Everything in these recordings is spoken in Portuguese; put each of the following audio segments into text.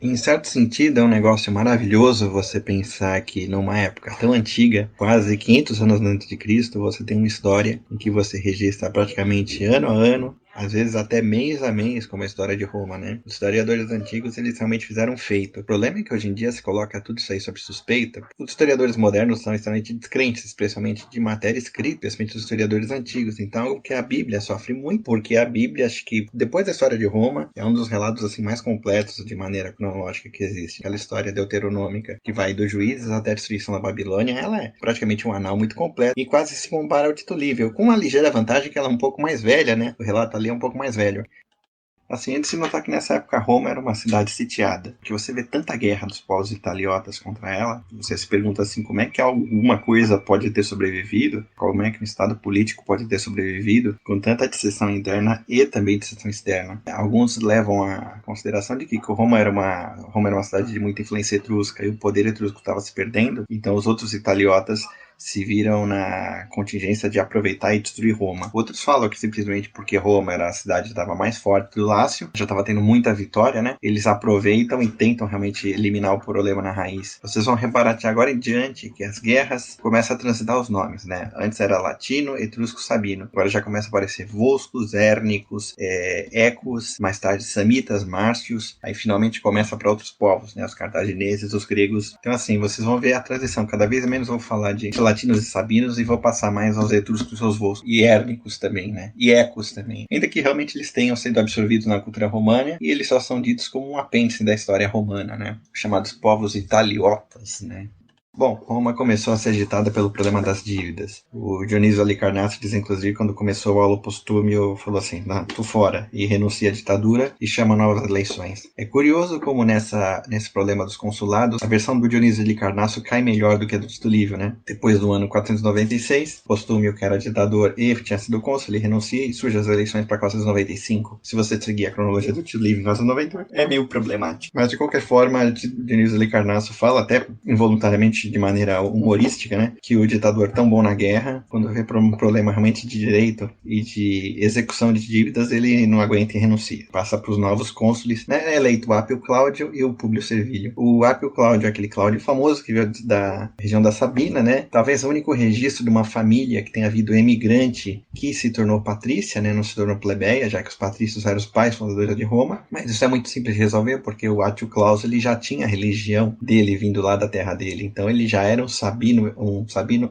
Em certo sentido, é um negócio maravilhoso você pensar que numa época tão antiga, quase 500 anos antes de Cristo, você tem uma história em que você registra praticamente ano a ano, às vezes até mês a mês, como a história de Roma, né? Os historiadores antigos, eles realmente fizeram um feito. O problema é que hoje em dia se coloca tudo isso aí sob suspeita. Os historiadores modernos são extremamente descrentes, especialmente de matéria escrita, especialmente os historiadores antigos. Então, o que a Bíblia sofre muito, porque a Bíblia, acho que depois da história de Roma, é um dos relatos assim mais completos de maneira cronológica que existe. Aquela história deuteronômica que vai dos juízes até a destruição da Babilônia, ela é praticamente um anal muito completo e quase se compara ao Tito Livio, com uma ligeira vantagem que ela é um pouco mais velha, né? O relato ali é um pouco mais velho. Assim, é de se notar que nessa época Roma era uma cidade sitiada, que você vê tanta guerra dos povos italiotas contra ela, você se pergunta assim, como é que alguma coisa pode ter sobrevivido, como é que um estado político pode ter sobrevivido com tanta dissensão interna e também dissensão externa. Alguns levam a consideração de que Roma era uma cidade de muita influência etrusca e o poder etrusco estava se perdendo, então os outros italiotas se viram na contingência de aproveitar e destruir Roma. Outros falam que simplesmente porque Roma era a cidade que estava mais forte do Lácio, já estava tendo muita vitória, né? Eles aproveitam e tentam realmente eliminar o problema na raiz. Vocês vão reparar de agora em diante que as guerras começam a transitar os nomes, né? Antes era latino, etrusco, sabino. Agora já começa a aparecer Volscos, Hérnicos, Ecos, mais tarde Samitas, Márcios. Aí finalmente começa para outros povos, né? Os cartagineses, os gregos. Então assim, vocês vão ver a transição. Cada vez menos vão falar de latinos e sabinos e vou passar mais aos etruscos e aos volscos. E hérnicos também, né? E ecos também. Ainda que realmente eles tenham sido absorvidos na cultura romana e eles só são ditos como um apêndice da história romana, né? Chamados povos italiotas, né? Bom, Roma começou a ser agitada pelo problema das dívidas. O Dionísio Halicarnasso diz, inclusive, quando começou o Aulo Postúmio, falou assim, não, tu fora, e renuncia à ditadura e chama novas eleições. É curioso como nesse problema dos consulados, a versão do Dionísio Halicarnasso cai melhor do que a do Tito Livio, né? Depois do ano 496, Postúmio, que era ditador e tinha sido cônsul, ele renuncia e surge as eleições para 495. Se você seguir a cronologia do Tito Livio em 498, é meio problemático. Mas, de qualquer forma, Dionísio Halicarnasso fala, até involuntariamente, de maneira humorística, né, que o ditador tão bom na guerra, quando vê um problema realmente de direito e de execução de dívidas, ele não aguenta e renuncia. Passa para os novos cônsules, né, é eleito o Apio Cláudio e o Públio Servilio. O Apio Cláudio é aquele Cláudio famoso que veio da região da Sabina, né, talvez o único registro de uma família que tenha havido emigrante que se tornou patrícia, né, não se tornou plebeia, já que os patrícios eram os pais fundadores de Roma, mas isso é muito simples de resolver, porque o Atio Claudio ele já tinha a religião dele vindo lá da terra dele, então ele já era um sabino,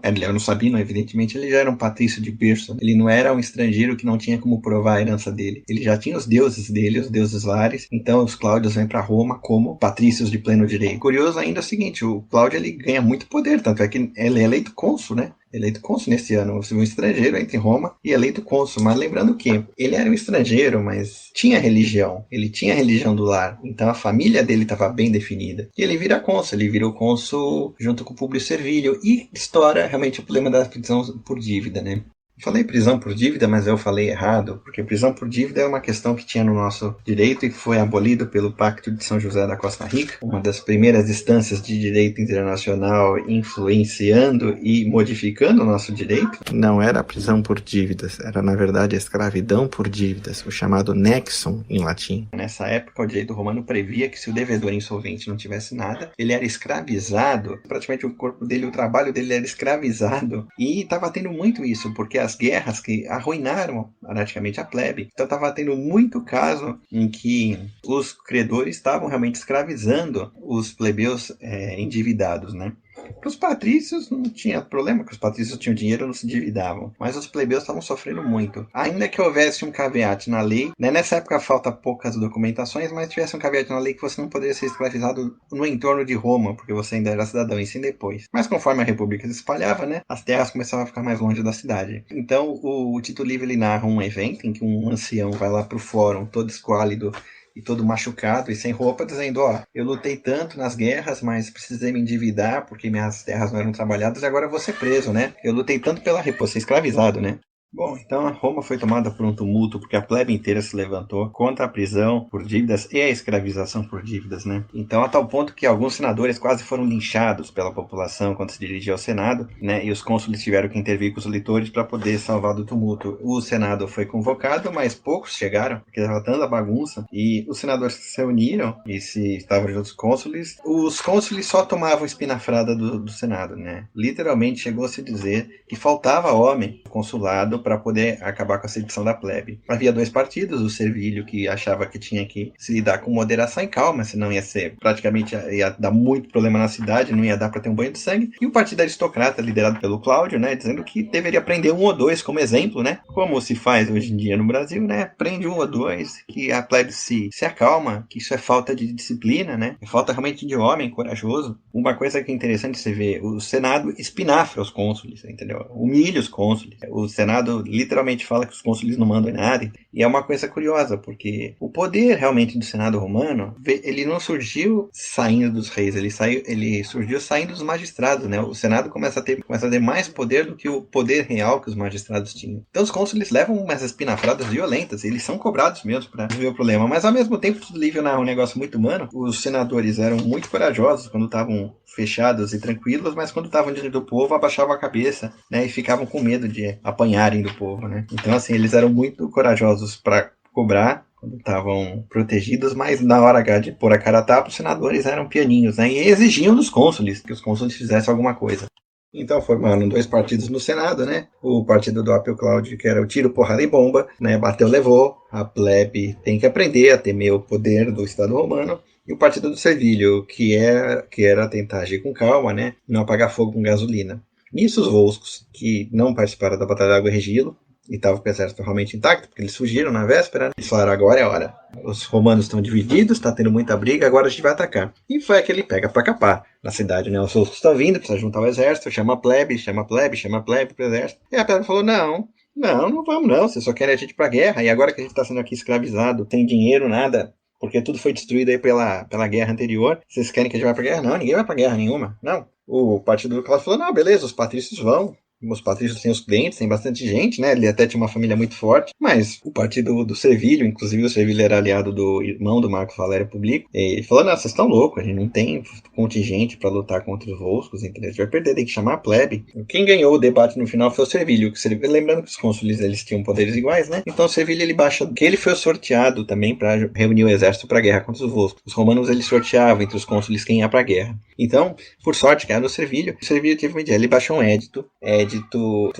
ele era um sabino, evidentemente, ele já era um patrício de berço, ele não era um estrangeiro que não tinha como provar a herança dele, ele já tinha os deuses dele, os deuses lares, então os Cláudios vêm para Roma como patrícios de pleno direito. Curioso ainda é o seguinte, o Cláudio ele ganha muito poder, tanto é que ele é eleito cônsul, né? Eleito cônsul nesse ano, um estrangeiro entra em Roma e eleito cônsul, mas lembrando que ele era um estrangeiro, mas tinha religião, ele tinha a religião do lar, então a família dele estava bem definida. E ele vira cônsul, ele virou cônsul junto com o Públio Servilio e estoura realmente o problema da prisão por dívida, né? Falei prisão por dívida, mas eu falei errado, porque prisão por dívida é uma questão que tinha no nosso direito e foi abolido pelo Pacto de São José da Costa Rica, uma das primeiras instâncias de direito internacional influenciando e modificando o nosso direito. Não era a prisão por dívidas, era na verdade a escravidão por dívidas, o chamado nexum em latim. Nessa época, o direito romano previa que se o devedor insolvente não tivesse nada, ele era escravizado, praticamente o corpo dele, o trabalho dele era escravizado, e estava tendo muito isso, porque as guerras que arruinaram praticamente a plebe. Então estava tendo muito caso em que os credores estavam realmente escravizando os plebeus endividados, né? Para os patrícios não tinha problema, porque os patrícios tinham dinheiro e não se endividavam. Mas os plebeus estavam sofrendo muito. Ainda que houvesse um caveat na lei, né? Nessa época falta poucas documentações, mas tivesse um caveat na lei que você não poderia ser escravizado no entorno de Roma, porque você ainda era cidadão, e sim depois. Mas conforme a república se espalhava, né? As terras começavam a ficar mais longe da cidade. Então o Tito Livio ele narra um evento em que um ancião vai lá pro fórum, todo esquálido, e todo machucado e sem roupa, dizendo, ó, eu lutei tanto nas guerras, mas precisei me endividar porque minhas terras não eram trabalhadas e agora eu vou ser preso, né? Eu lutei tanto pela república, vou ser escravizado, né? Bom, então a Roma foi tomada por um tumulto porque a plebe inteira se levantou contra a prisão por dívidas e a escravização por dívidas, né? Então, a tal ponto que alguns senadores quase foram linchados pela população quando se dirigia ao Senado, né? E os cônsules tiveram que intervir com os eleitores para poder salvar do tumulto. O Senado foi convocado, mas poucos chegaram, porque estava tanta bagunça, e os senadores se reuniram e se estavam junto aos cônsules. Os cônsules só tomavam espinafrada do Senado, né? Literalmente chegou a se dizer que faltava homem no consulado para poder acabar com a sedição da plebe. Havia dois partidos, o Servilho, que achava que tinha que se lidar com moderação e calma, senão ia ser praticamente, ia dar muito problema na cidade, não ia dar para ter um banho de sangue, e o partido aristocrata, liderado pelo Cláudio, né, dizendo que deveria prender um ou dois como exemplo, né, como se faz hoje em dia no Brasil, né, prende um ou dois, que a plebe se acalma, que isso é falta de disciplina, né, é falta realmente de homem corajoso. Uma coisa que é interessante você ver, o Senado espinafra os cônsules, entendeu? Humilha os cônsules. O Senado literalmente fala que os cônsules não mandam em nada. E é uma coisa curiosa, porque o poder realmente do Senado romano, ele não surgiu saindo dos reis, ele surgiu saindo dos magistrados, né? O Senado começa a ter mais poder do que o poder real que os magistrados tinham. Então os cônsules levam umas espinafradas violentas, eles são cobrados mesmo para resolver o problema, mas ao mesmo tempo tudo livre é um negócio muito humano. Os senadores eram muito corajosos quando estavam fechados e tranquilos, mas quando estavam diante do povo abaixavam a cabeça, né, e ficavam com medo de apanharem do povo, né? Então assim, eles eram muito corajosos para cobrar quando estavam protegidos, mas na hora H de pôr a cara a tapa, os senadores eram pianinhos, né, e exigiam dos cônsules que os cônsules fizessem alguma coisa. Então formaram dois partidos no Senado, né? O partido do Apio Cláudio, que era o tiro, porrada e bomba, né? Bateu, levou. A plebe tem que aprender a temer o poder do Estado romano. E o partido do Servilho, que era tentar agir com calma, né? Não apagar fogo com gasolina. Nisso os volscos, que não participaram da Batalha da Água e Regilo, e estavam com o exército realmente intacto, porque eles fugiram na véspera, né? Eles falaram, agora é a hora. Os romanos estão divididos, está tendo muita briga, agora a gente vai atacar. E foi aquele pega pra capar na cidade, né? Os volscos estão vindo, precisa juntar o exército, chama a plebe pro exército. E a plebe falou, não vamos não, vocês só querem a gente pra guerra, e agora que a gente está sendo aqui escravizado, sem dinheiro, nada, porque tudo foi destruído aí pela guerra anterior, vocês querem que a gente vá pra guerra? Não, ninguém vai pra guerra nenhuma, não. O partido do Cláudio falou, não, beleza, os patrícios vão. Os patrícios têm os clientes, tem bastante gente, né? Ele até tinha uma família muito forte, mas o partido do Servilho, inclusive o Servilho era aliado do irmão do Marco Valério Publico, ele falou, não, vocês estão loucos, a gente não tem contingente para lutar contra os volscos, entendeu? A gente vai perder, tem que chamar a plebe. Quem ganhou o debate no final foi o Servilho, lembrando que os cônsules eles tinham poderes iguais, né? Então o Servilho ele baixa, que ele foi sorteado também para reunir o exército para a guerra contra os volscos. Os romanos eles sorteavam entre os cônsules quem ia para a guerra. Então, por sorte, que era o Servilho teve uma ideia, ele baixou um edito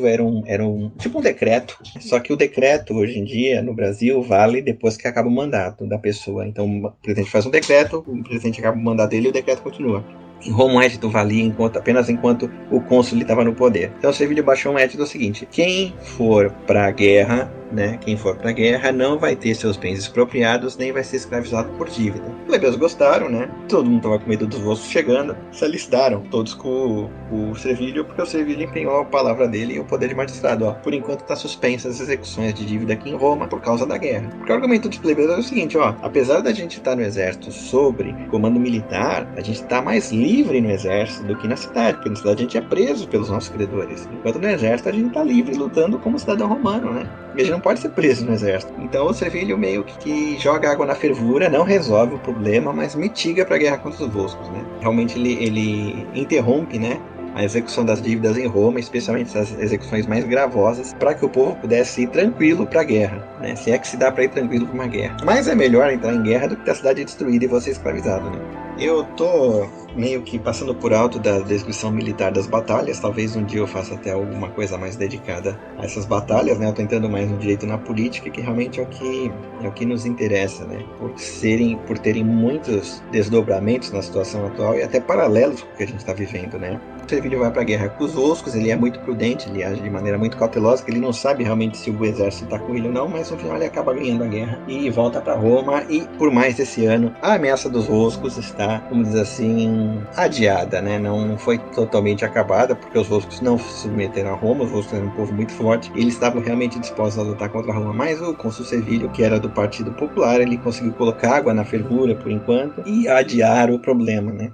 era um tipo um decreto, só que o decreto hoje em dia no Brasil vale depois que acaba o mandato da pessoa. Então o presidente faz um decreto, o presidente acaba o mandato dele e o decreto continua. Em Roma o edito valia apenas enquanto o cônsul estava no poder. Então o Servilho baixou um edito seguinte: quem for para a guerra, né, quem for para a guerra não vai ter seus bens expropriados nem vai ser escravizado por dívida. Os plebeus gostaram, né? Todo mundo estava com medo dos volscos chegando, se alistaram todos com o Servilho, porque o Servilho empenhou a palavra dele e o poder de magistrado. Ó, por enquanto está suspensa as execuções de dívida aqui em Roma por causa da guerra. Porque o argumento dos plebeus é o seguinte, ó, apesar da gente estar no exército sob comando militar, a gente está mais livre no exército do que na cidade, porque na cidade a gente é preso pelos nossos credores, enquanto no exército a gente está livre lutando como cidadão romano, né? E a gente não pode ser preso no exército. Então o Servilho meio que joga água na fervura, não resolve o problema, mas mitiga para a guerra contra os volscos, né? Realmente ele interrompe, né, a execução das dívidas em Roma, especialmente as execuções mais gravosas, para que o povo pudesse ir tranquilo para a guerra, né? Se é que se dá para ir tranquilo para uma guerra. Mas é melhor entrar em guerra do que ter a cidade destruída e você escravizado, né? Eu tô meio que passando por alto da descrição militar das batalhas. Talvez um dia eu faça até alguma coisa mais dedicada a essas batalhas, né? Eu tô entrando mais no direito e na política, que realmente é o que nos interessa, né? Por terem muitos desdobramentos na situação atual e até paralelos com o que a gente está vivendo, né? O Servilho vai para a guerra com os volscos, ele é muito prudente, ele age de maneira muito cautelosa, que ele não sabe realmente se o exército está com ele ou não, mas no final ele acaba ganhando a guerra e volta para Roma. E por mais desse ano, a ameaça dos volscos está, vamos dizer assim, adiada, né? Não foi totalmente acabada, porque os volscos não se submeteram a Roma, os volscos eram um povo muito forte, e eles estavam realmente dispostos a lutar contra Roma, mas o cônsul Servilho, que era do Partido Popular, ele conseguiu colocar água na fervura por enquanto e adiar o problema, né?